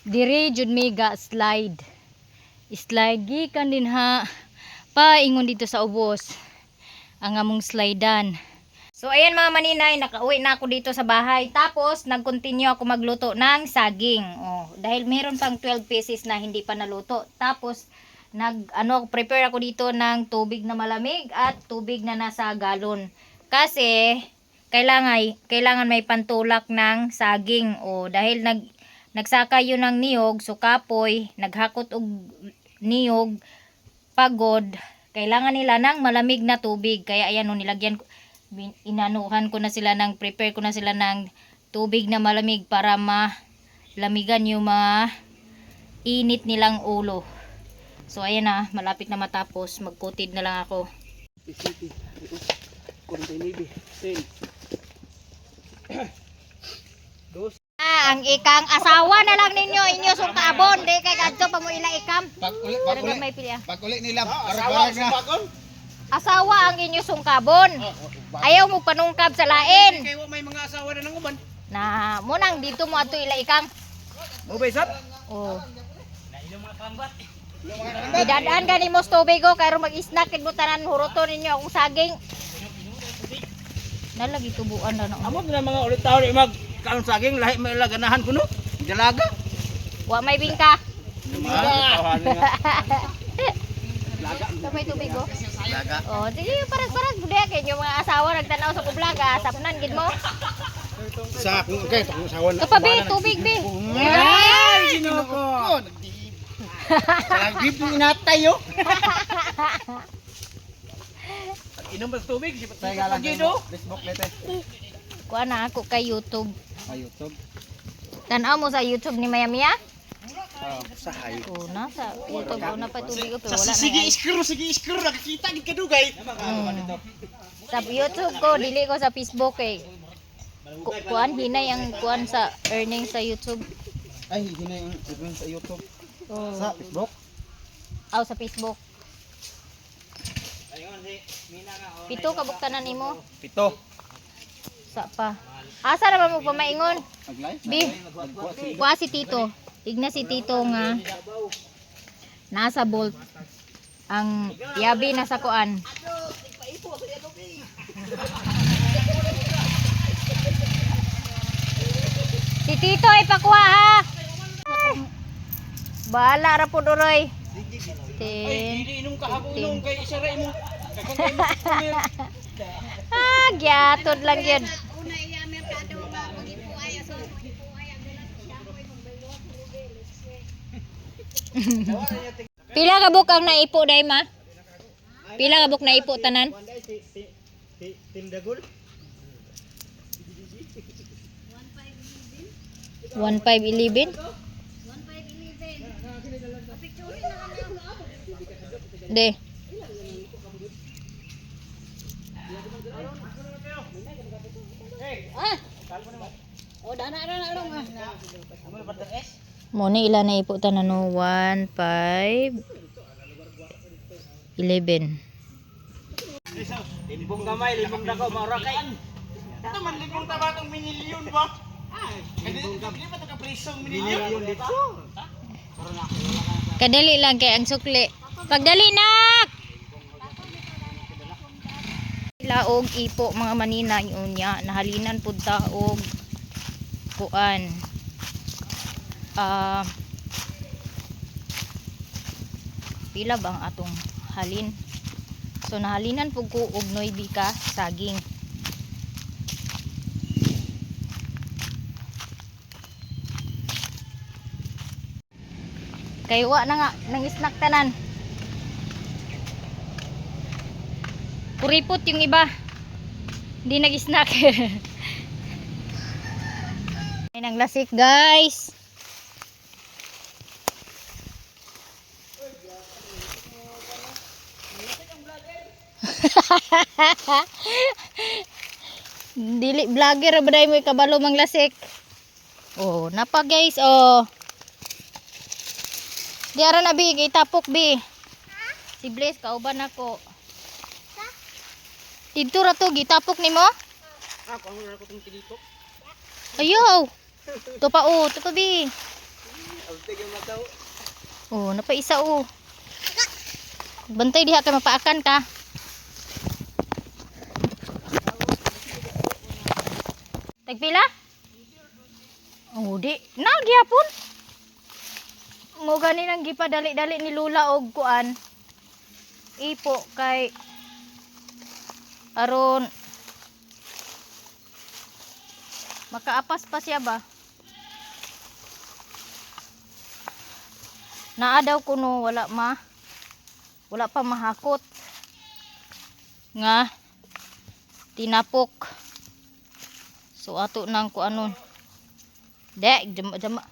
Dire jud mi ga slide. Slide gikan din ha. Paingon dito sa ubos. Ang among slidean. So ayan mga maninay, nakauwi na ako dito sa bahay. Tapos nag-continue ako magluto ng saging. Oh, dahil meron pang 12 pieces na hindi pa naluto. Tapos prepare ako dito ng tubig na malamig at tubig na nasa galon. Kasi kailangan may pantulak ng saging. Oh, dahil nagsaka yun ng niyog, so kapoy, naghakot og niyog, pagod, kailangan nila ng malamig na tubig. Kaya ayan, inanuhan ko na sila prepare ko na sila ng tubig na malamig para malamigan yung mga init nilang ulo. So ayan na, malapit na matapos, magkutid na lang ako. Ang ikang asawa na lang ninyo inyo sungkabon, di kay kadto pa mo ila ikam. Pag-uli nila, para na. Asawa ang inyo sungkabon. Ayaw mo panungkab sa lain. Kaya may mga asawa na nanguban. Na mo nang dito mo ato ila ikam. Mo baysat? Oh. Idadaan gani mo tubig ko kay mag-snack kid mo tanan huroton ninyo akong saging. Nalagi tubuan na no. Amo na mga ulit taon mag kaon saging lahi may laganahan kuno. Dalaga. Wa may bingka. Laga. May tubig ko. Laga. Oh, sige parag-parag budaya kay yung mga asawa nagtanaw sa kublaga, sapnan gid mo. Sa okay, asawa na. Kapabi, tubig bi. Ay, ginoko. Lagi pinatay yo. Inom ba tubig? Pagido. Facebook lete. Kuha na ako kay YouTube. YouTube. Tanaw mo sa YouTube ni Maya Mia? Sa hay. Oh, nasa YouTube na pa tubig ko pero wala na. Sige, screw nakikita gid kadugay. Sa YouTube ko, dili ko sa Facebook eh. Kuan hinay ang kuan sa earnings sa YouTube. Ay, hinay ang sa YouTube. Oh. Sa Facebook. Aw sa Facebook. Pito ka buktanan nimo. Pito. Sa pa. Asa naman mo pamaingon? Nag-live? Bi. Kuha si Tito. Tigna si Tito nga nasa bolt. Ang yabi nasa kuan. Si Tito ipakuha ha. Bahala ra po duroy. Inom ka habulong kay isa ra imo. Gyatod lang yun. Pila ka buk ang naipo day ma? Pila ka buk naipo tanan? Tindagol. 1511. De. Muna ilan na ipo tanan no 1 5 11. Limbong gamay, limbong dako, maura kay. Ito man limbong tabatong minilyon ba? Hindi ba ito kaprisong minilyon dito? Kadali lang kay ang sukli. Pagdali nak. Laog ipo mga manina unya nahalinan pud ta og kuan. Pila bang atong halin? So nahalinan pug ko og 9 ka saging. Kay wa na nga nang snack tanan. Kuripot yung iba. Hindi nag-snack. Ay nang lasik, guys. Dili vlogger ba day mo kabalo mang lasik. Oh, napa guys, oh. Diara na bi, itapok bi. Si Blaze kauban ako. Dito ra to gitapok nimo? Ako ang ko tong dito. Ayaw. To pa bi. Tigil mataw. Oh, napaisa oh. Bantay diha kay mapaakan ka. Tagpila? Oh, di. Na gyapon. Mo gani nang gipadali-dali ni Lula og kuan. Ipo kay aron makaapas pa siya ba? Naa daw kuno wala pa mahakot nga tinapok. So ato nang kuanon. Dek jama.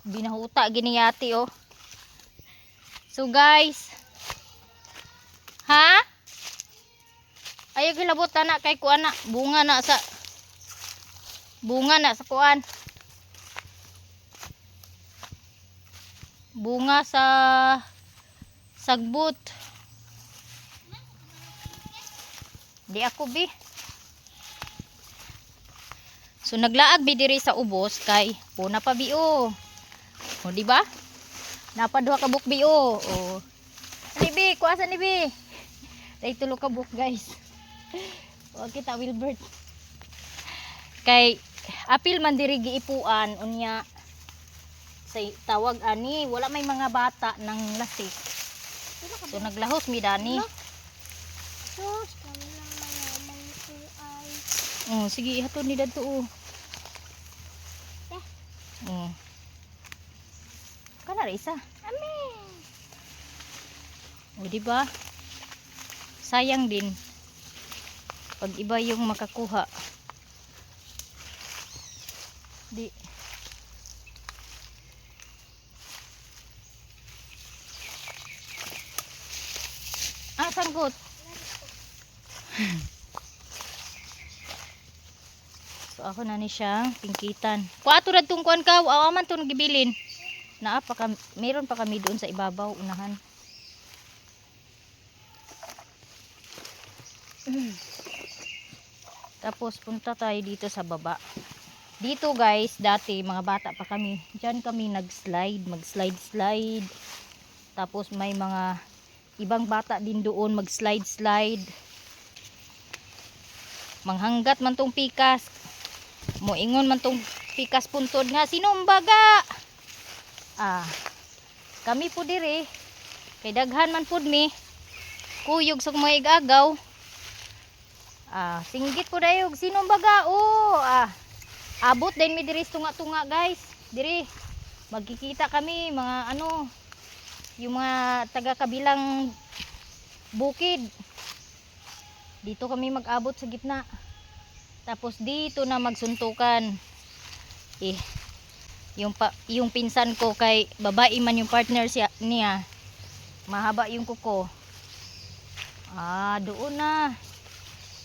Binahuta giniyati oh. So guys, ha? Ayaw gilabot na kay kuan na bunga na sa kuan. Bunga sa sagbot. Di ako bi. So naglaag bi diri sa ubos kay puna pa bi o. O di ba? Napaduha ka buk bi o. O. Ani bi, kuasa ni bi. Dai tulo ka buk guys. O kita Wilbert. Kay apil man diri giipuan unya say tawag ani wala may mga bata nang lasik. So naglahos mi dani. Sus, kami lang mayaman ko ay. Oh, sige ihatod ni dadto oh. Oh. Kana ra isa. Amin. O di ba? Sayang din pag iba yung makakuha. Di. Ah, sangkot. So ako na ni siyang pingkitan. Kuato ra tong kuan ka, awaman to gibilin. Naa pa kami, meron pa kami doon sa ibabaw unahan. Tapos punta tayo dito sa baba. Dito guys, dati mga bata pa kami. Diyan kami nag-slide, mag-slide-slide. Tapos may mga ibang bata din doon mag-slide-slide. Manghanggat man tong pikas. Moingon man tong pikas puntod nga sinumbaga. Ah. Kami po diri kay daghan man pud mi. Kuyog sa mga igagaw. Ah, singgit po dayog sinumbaga. Oh, abot din mi diri tunga-tunga guys. Diri magkikita kami mga ano yung mga taga kabilang bukid. Dito kami mag-abot sa gitna. Tapos dito na magsuntukan. Yung pinsan ko kay babae man yung partner niya. Mahaba yung kuko. Ah, doon na.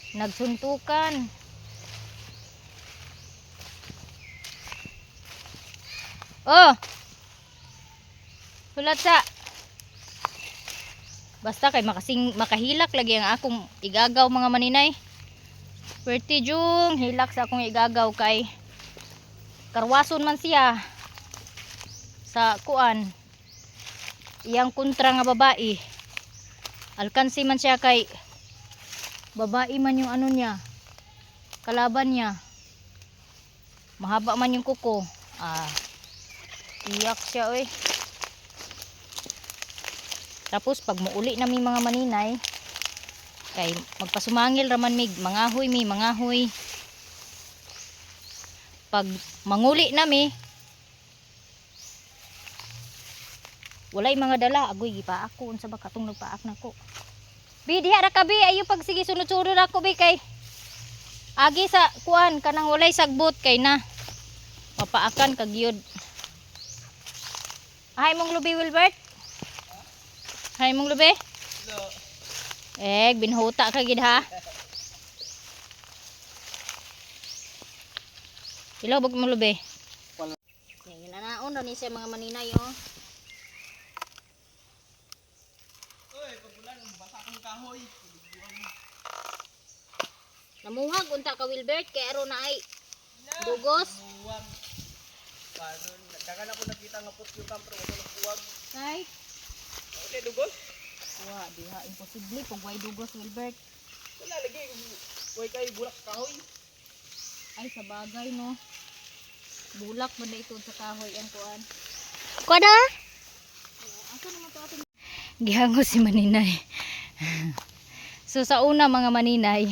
Nagsuntukan. Oh. Hulat sa. Basta kay makahilak lagi ang akong igagaw mga maninay. Pwerte jung hilak sa akong igagaw kay karwason man siya sa kuan. Iyang kontra nga babae. Alkansi man siya kay babae man yung ano niya. Kalaban niya. Mahaba man yung kuko. Iyak siya oy. Tapos pag muuli nami mga maninay kay magpasumangil raman mig mangahoy mi mangahoy. Pag manguli nami walay mga dala agoy gipaak ko unsa ba katong nagpaak nako. Bi diha ra ka bi ayo pag sige sunod-sunod ako bi kay agi sa kuan kanang walay sagbot kay na mapaakan kagyud. Hay mong lubi Wilbert. Hay mong lubi. Binhuta ka gid ha. Ilaw bag mo lubi. Yan ginanaon daw ni siya mga maninay oh. Oy, pagulan basa kang kahoy. Namuhag unta ka Wilbert kay aron na ay dugos. Dagan ako nakita nga putyo ka pero wala nagkuwag. Kay Okay, dugos. wa diha imposible pag way dugos Wilbert. Wala lagi. Huwag kayo bulak kahoy. Ay sa bagay no. Bulak man na ito sa kahoy ang kuan. Kuda? Asa naman to ating gihango si Maninay. So sa una mga Maninay,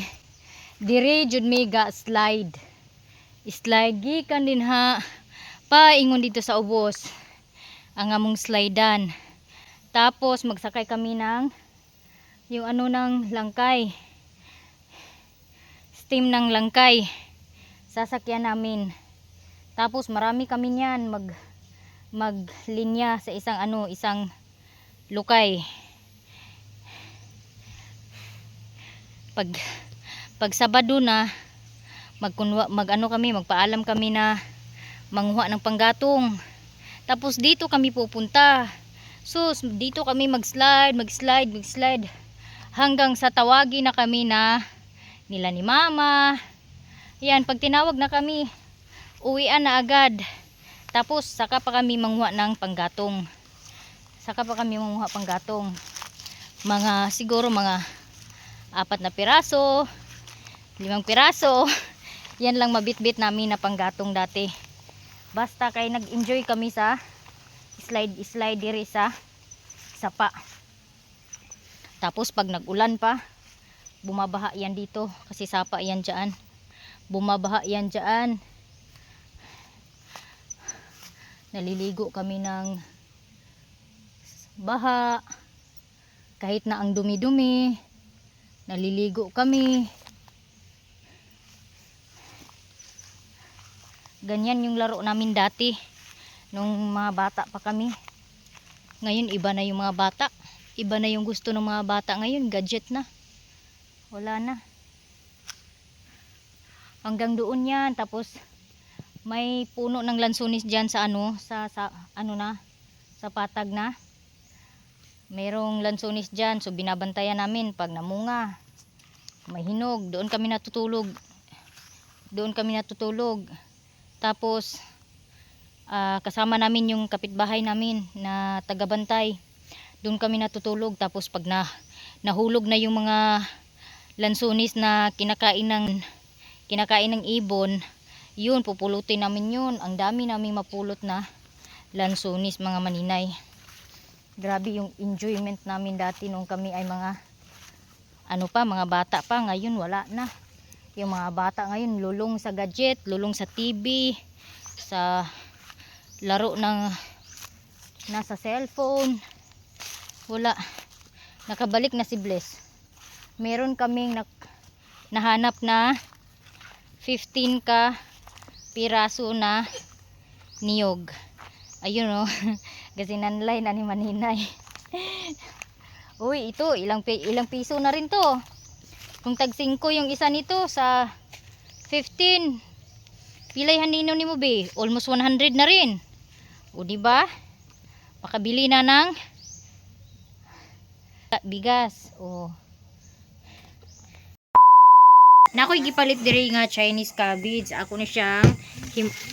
dire jud mi ga slide. Slide gikan din ha paingon dito sa ubos. Ang among slidean. Tapos magsakay kami ng yung ano ng langkay. Steam ng langkay. Sasakyan namin. Tapos marami kami niyan maglinya sa isang lukay. Pag Sabado na magpaalam kami na manguha ng panggatong. Tapos dito kami pupunta. So dito kami mag-slide hanggang sa tawagin na kami na nila ni Mama. Yan, pag tinawag na kami, uwian na agad. Tapos saka pa kami manguha ng panggatong. Siguro mga 4 na piraso, 5 piraso. Yan lang mabitbit namin na panggatong dati. Basta kay nag-enjoy kami sa slide diri sa sapa. Tapos pag nag-ulan pa, bumabaha yan dito kasi sapa yan dyan. Bumabaha yan dyan. Naliligo kami ng baha. Kahit na ang dumi-dumi, naliligo kami. Ganyan yung laro namin dati nung mga bata pa kami. Ngayon iba na yung mga bata. Iba na yung gusto ng mga bata ngayon, gadget na. Wala na. Hanggang doon yan. Tapos may puno ng lansunis diyan sa sa patag na. Merong lansunis diyan, so binabantayan namin pag namunga. May hinog, doon kami natutulog. Tapos kasama namin yung kapitbahay namin na tagabantay. Doon kami natutulog. Tapos pag nahulog na yung mga lansunis na kinakain ng ibon, yun, pupulutin namin yun. Ang dami namin mapulot na lansunis mga Maninay. Grabe yung enjoyment namin dati nung kami ay mga bata pa. Ngayon wala na. Yung mga bata ngayon lulong sa gadget, lulong sa TV, sa laro ng nasa cellphone. Wala. Nakabalik na si Bless. Meron kaming nahanap na 15 ka piraso na niyog. Ayun oh. Kasi nanlay na ni Maninay. Uy, ito ilang piso na rin to. Kung tag 5 yung isa nito sa 15. Pilay hanino nimo be? Almost 100 na rin. O di ba? Makabili na ng bigas. Oh. Nakoy gipalit diri nga Chinese cabbage. Ako ni siyang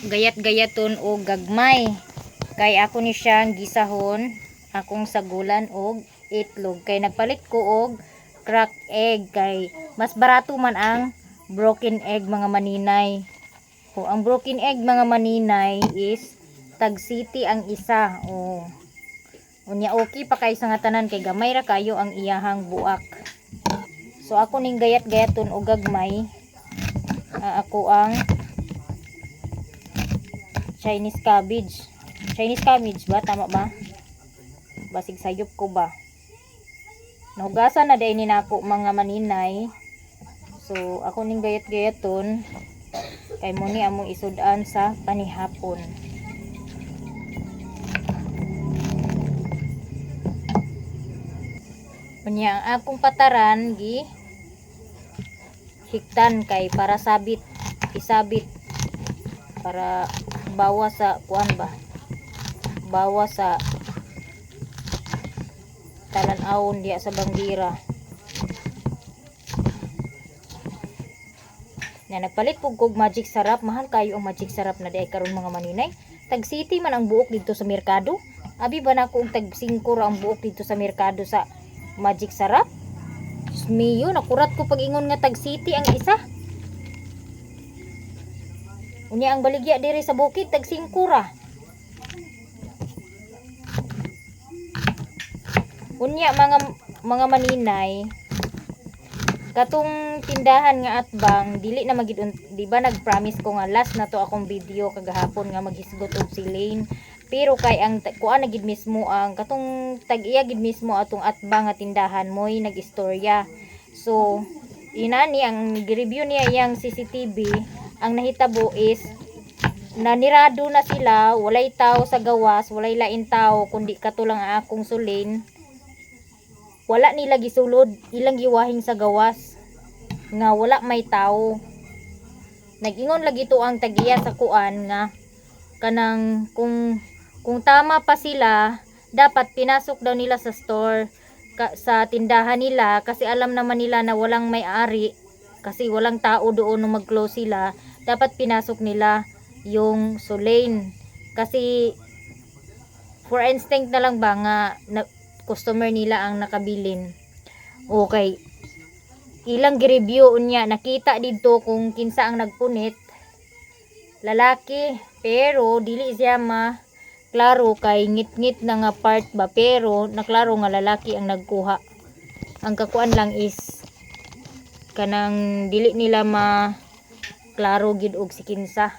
gayat-gayaton o gagmay. Kay ako ni siyang gisahon akong sagulan og itlog. Kay nagpalit ko og crack egg kay mas barato man ang broken egg mga Maninay. O ang broken egg mga Maninay is tag city ang isa. O unya okay pa kay sa nga tanan kay gamay ra kayo ang iyahang buak. So ako ning gayat-gayaton og gagmay. Ako ang Chinese cabbage. Chinese cabbage ba? Tama ba? Basig sayop ko ba? Nahugasan na din nako mga Maninay. So ako ning gayat-gayaton kay mo ni among isudan sa panihapon. Unya ang akong pataran gi hiktan kay para isabit para bawas sa kuan ba? Bawas sa talan-awon diya sa bangira. Na nagpalit pug kog magic sarap, mahal kayo ang magic sarap na di ay karon mga maninay. Tag city man ang buok dito sa merkado. Abi ba na kung tag 5 ra ang buok dito sa merkado sa magic sarap? Diyos miyo, nakurat ko pag ingon nga tag city ang isa. Unya ang baligya diri sa bukid tag 5 ra. Unya mga maninay, katong tindahan nga atbang dili na magid di ba nag-promise ko nga last na to akong video kagahapon nga maghisgot og silane, pero kay ang kuan na gid mismo ang katong tag-iya gid mismo atong atbang nga tindahan moy nag-istorya. So inani ang review niya yang CCTV, ang nahitabo is nanirado na sila, walay tao sa gawas, walay lain tao kundi katulang ang akong sulin. Wala nila gisulod, ilang giwahing sa gawas nga wala may tao. Nag-ingon lagi to ang tagiya sa kuan nga kanang kung tama pa sila, dapat pinasok daw nila sa store sa tindahan nila kasi alam naman nila na walang may-ari kasi walang tao doon nung mag-close sila. Dapat pinasok nila yung sulane kasi for instinct na lang ba nga customer nila ang nakabilin. Okay. Ilang gi-review unya nakita dito kung kinsa ang nagpunit. Lalaki, pero dili siya klaro kay ngit-ngit na nga part ba, pero naklaro nga lalaki ang nagkuha. Ang kakuan lang is kanang dili nila klaro gid og si kinsa.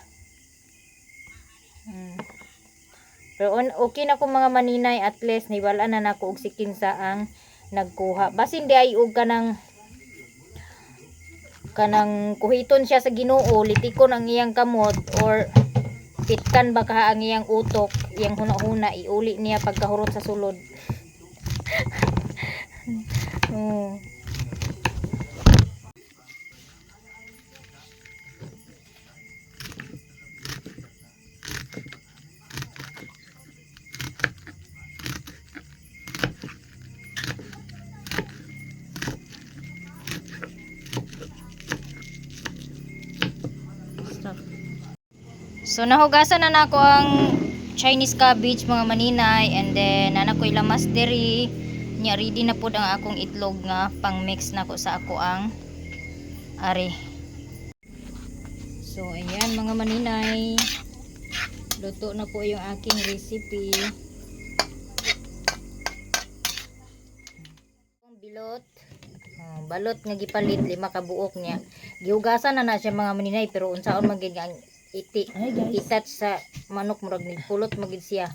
Pero okay na ko mga maninay, at least niwala na nako og si kinsa ang nagkuha. Basin di ay og kanang kuhiton siya sa Ginoo, litikon ang iyang kamot or pitkan ba ka ang iyang utok, iyang huna-huna iuli niya pagkahurot sa sulod. So nahugasan na nako ang Chinese cabbage mga maninay, and then nana ko ilamas diri nya, ready na pud ang akong itlog nga pang mix nako sa ako ang ari. So ayan mga maninay, luto na po yung aking recipe. Bilot, balot nga gipalit 5 ka buok niya. Gihugasan na siya mga maninay, pero unsaon man gid ang itat sa manok murag ni pulot magid siya.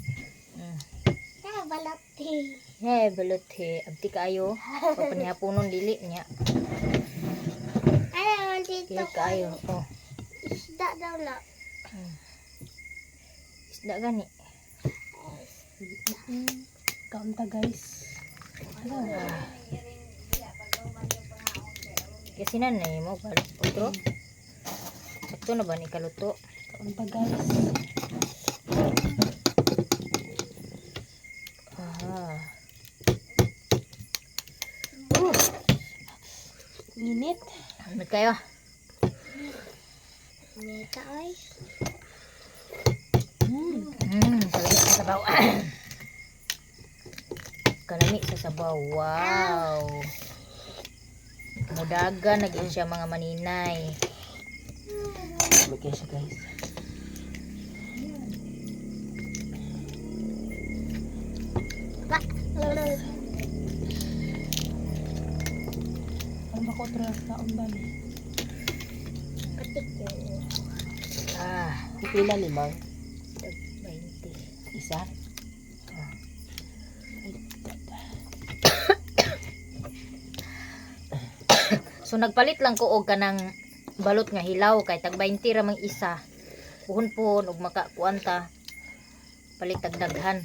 Balot he. Abti kaayo. Papanihaponon dili niya. Ay, dito Kaayo. Oh. Isda daw na. Isda gani. Kaunta guys. Kasi nanay mo balik otro. Sakto na ba ni kaluto? Kaunta guys. Init. Init kayo. Init ay. Kalami sa sabaw. Kalami sa sabaw. Wow. Mudaga naging siya mga maninay. Okay siya guys. Ang bako tres na umban. Pila ni Mang? 20. Isa? So nagpalit lang ko og kanang balot nga hilaw kay tag 20 ra mang isa. Puhon-puhon og makakuanta. Palit tag daghan.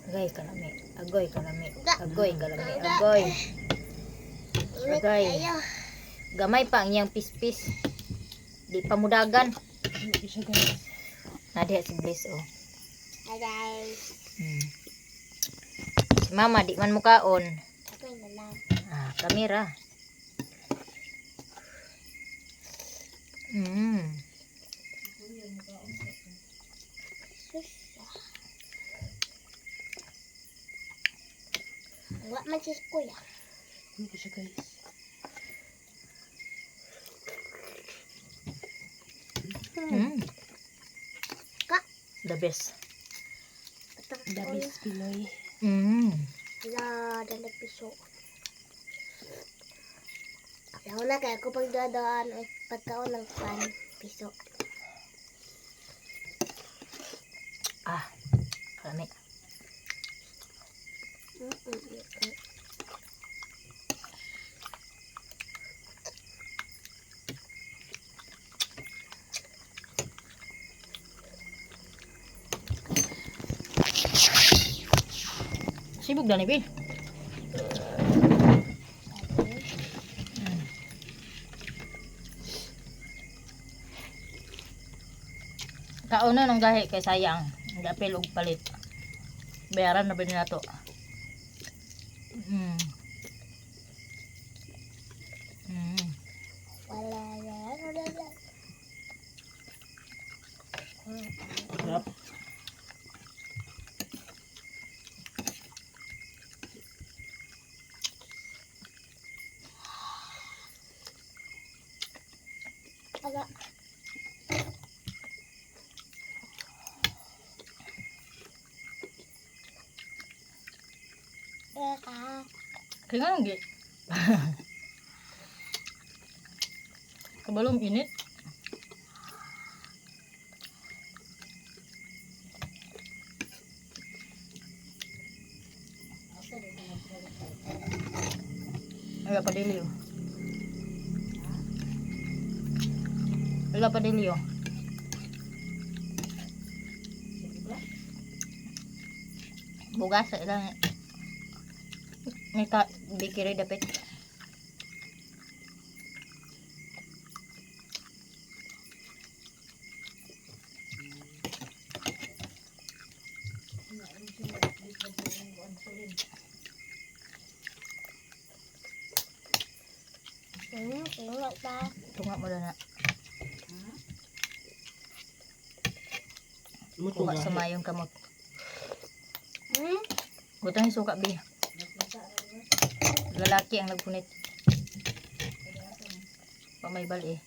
Agay kalami. Agoy kalami. Agoy kalami. Agoy. Agay. Gamay pa ang iyang pispis. Di pa mudagan. Hindi siya guys. Nadiha si Bliss oh. Hi guys. Mama, di man mo kaon. Okay na lang. Ah, kamera. Mm. Sus. Wa man si kuya. Ano ko siya guys? Mm. Ka. The best. Dabis Pinoy. Mm. Wala, dalag piso. Ako na kaya ko pagdadaan ay pagkaon ng pan piso. Ah, kami. Sibog na ni Bill. Kauna ng gahi kay sayang. Hindi apel og palit. Bayaran na ba nila to? Mm. Mm. Wala. Sarap. Wala. Kaya nga ngi. Kabalong init. Wala pa dili oh. Wala pa dili oh. Bugas sa ilang. Nita bikiri dapat. Wala pa. Tunga mo na. Muto Kuha nga. sa mayong kamot. Hmm? Butang suka bi. Lalaki ang nagpunit. Pa may bali eh.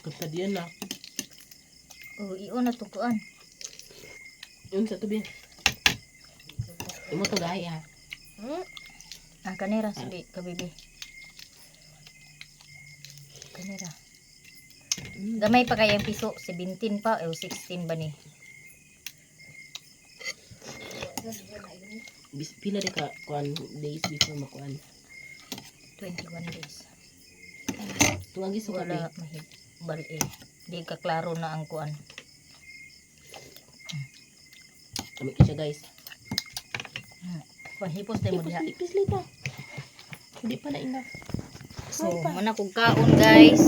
Kata diyan na. Oh, iyo na tukuan. Yun sa tubi. Imo to gaya ha. Ang kanera sabi kabibi. Kanera. Gamay pa kaya ang piso, 17 pa o 16 ba ni? Pila de ka kuan days before makuan. 21 days. Tuwagi suka bi. Wala mahig bali eh. Di ka klaro na ang kuan. Kami siya guys. Panhipos tayo mo diha. Pislit pa. Hindi pa na enough. So, mana kog kaon guys.